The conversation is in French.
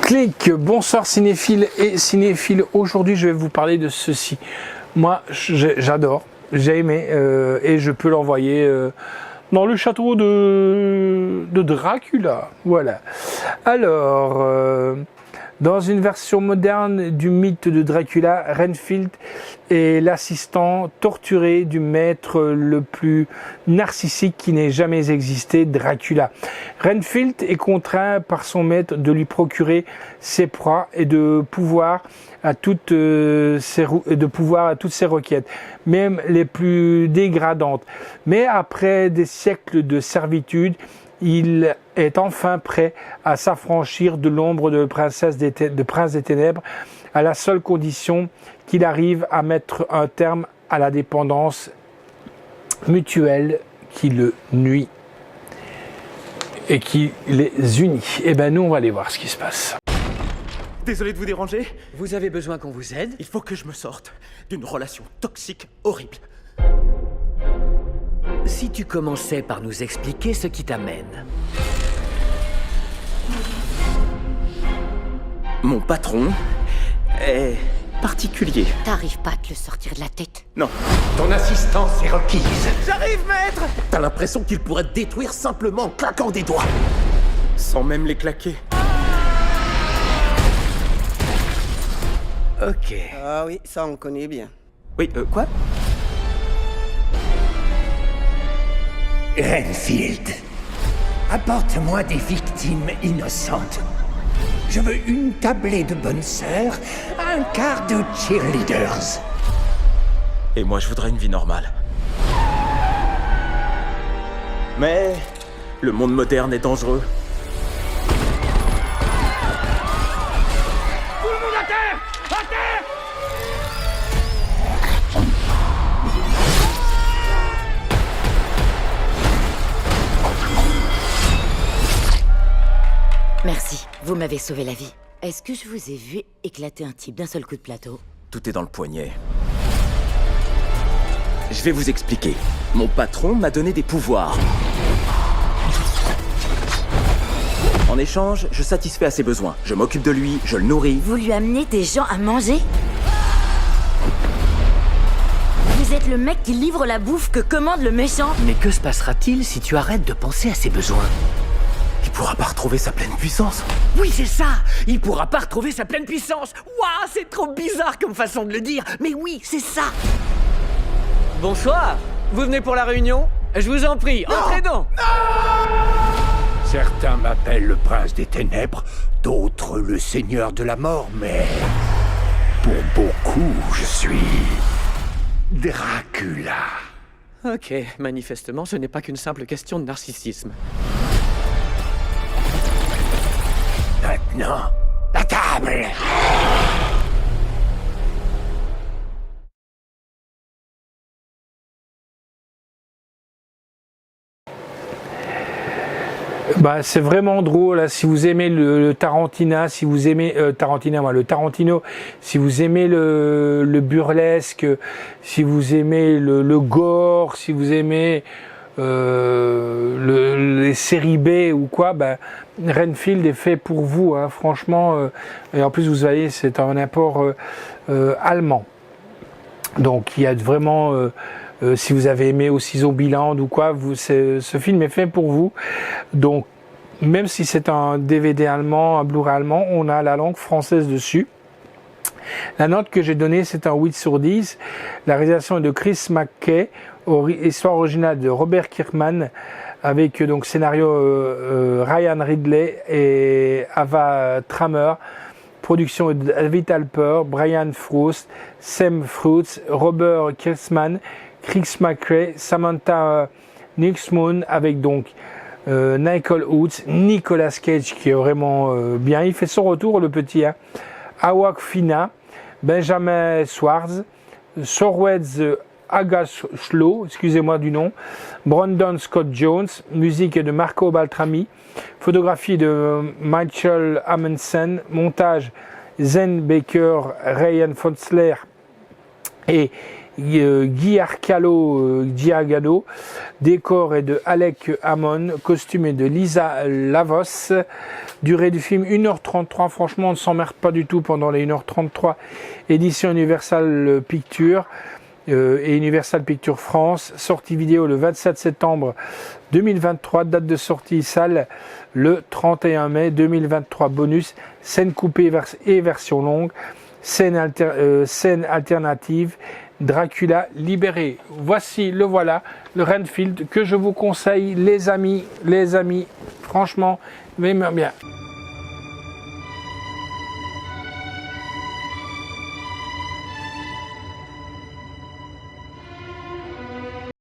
Clic, bonsoir cinéphiles et cinéphiles. Aujourd'hui, je vais vous parler de ceci. Moi, j'adore, j'ai aimé et je peux l'envoyer dans le château de Dracula. Voilà. Alors, dans une version moderne du mythe de Dracula, Renfield est l'assistant torturé du maître le plus narcissique qui n'ait jamais existé, Dracula. Renfield est contraint par son maître de lui procurer ses proies et de pouvoir à toutes ses requêtes, même les plus dégradantes. Mais après des siècles de servitude, il est enfin prêt à s'affranchir de l'ombre de prince des ténèbres, à la seule condition qu'il arrive à mettre un terme à la dépendance mutuelle qui le nuit et qui les unit. Eh bien, nous, on va aller voir ce qui se passe. Désolé de vous déranger. Vous avez besoin qu'on vous aide? Il faut que je me sorte d'une relation toxique horrible. Si tu commençais par nous expliquer ce qui t'amène. Mon patron est particulier. T'arrives pas à te le sortir de la tête. Non. Ton assistance est requise. J'arrive, maître! T'as l'impression qu'il pourrait te détruire simplement en claquant des doigts. Sans même les claquer. Ok. Ah oui, ça on connaît bien. Oui, quoi? Renfield, apporte-moi des victimes innocentes. Je veux une tablée de bonnes sœurs, un quart de cheerleaders. Et moi, je voudrais une vie normale. Mais le monde moderne est dangereux. Tout le monde à terre! À terre! Merci, vous m'avez sauvé la vie. Est-ce que je vous ai vu éclater un type d'un seul coup de plateau? Tout est dans le poignet. Je vais vous expliquer. Mon patron m'a donné des pouvoirs. En échange, je satisfais à ses besoins. Je m'occupe de lui, je le nourris. Vous lui amenez des gens à manger? Vous êtes le mec qui livre la bouffe que commande le méchant? Mais que se passera-t-il si tu arrêtes de penser à ses besoins? Il pourra pas retrouver sa pleine puissance. Oui, c'est ça! Il pourra pas retrouver sa pleine puissance! Waouh, c'est trop bizarre comme façon de le dire! Mais oui, c'est ça! Bonsoir! Vous venez pour la réunion? Je vous en prie, entrez donc! Certains m'appellent le prince des ténèbres, d'autres le seigneur de la mort, mais pour beaucoup, je suis Dracula. Ok, manifestement, ce n'est pas qu'une simple question de narcissisme. Maintenant, la table! Bah, c'est vraiment drôle, hein. Si vous aimez le Tarantino, si vous aimez le Tarantino, si vous aimez le burlesque, si vous aimez le gore, si vous aimez les séries B ou quoi, bah, Renfield est fait pour vous, hein, franchement. Et en plus, vous voyez, c'est un apport allemand. Donc, il y a vraiment... si vous avez aimé aussi Zombieland ou quoi, ce film est fait pour vous. Donc, même si c'est un DVD allemand, un Blu-ray allemand, on a la langue française dessus. La note que j'ai donnée, c'est un 8 sur 10. La réalisation est de Chris McKay, histoire originale de Robert Kirkman, avec donc scénario Ryan Ridley et Ava Tramer. Production de David Alper, Brian Frost, Sam Fruits, Robert Kirkman, Chris McKay, Samantha Nixmoon, avec donc Nicole Hoods, Nicolas Cage qui est vraiment bien. Il fait son retour, le petit, hein. Awak Fina, Benjamin Schwartz, Sorwetz Agashlo, excusez-moi du nom, Brandon Scott Jones, musique de Marco Baltrami, photographie de Michael Amundsen, montage Zen Baker, Ryan Fonsler et Guy Diagado, décor est de Alec Hammond, costume est de Lisa Lavos, durée du film 1h33, franchement on ne s'emmerde pas du tout pendant les 1h33, édition Universal Pictures et Universal Pictures France, sortie vidéo le 27 septembre 2023, date de sortie salle le 31 mai 2023, bonus, scène coupée et version longue, scène alternative, Dracula libéré. Voici le Renfield que je vous conseille les amis, franchement, mais bien.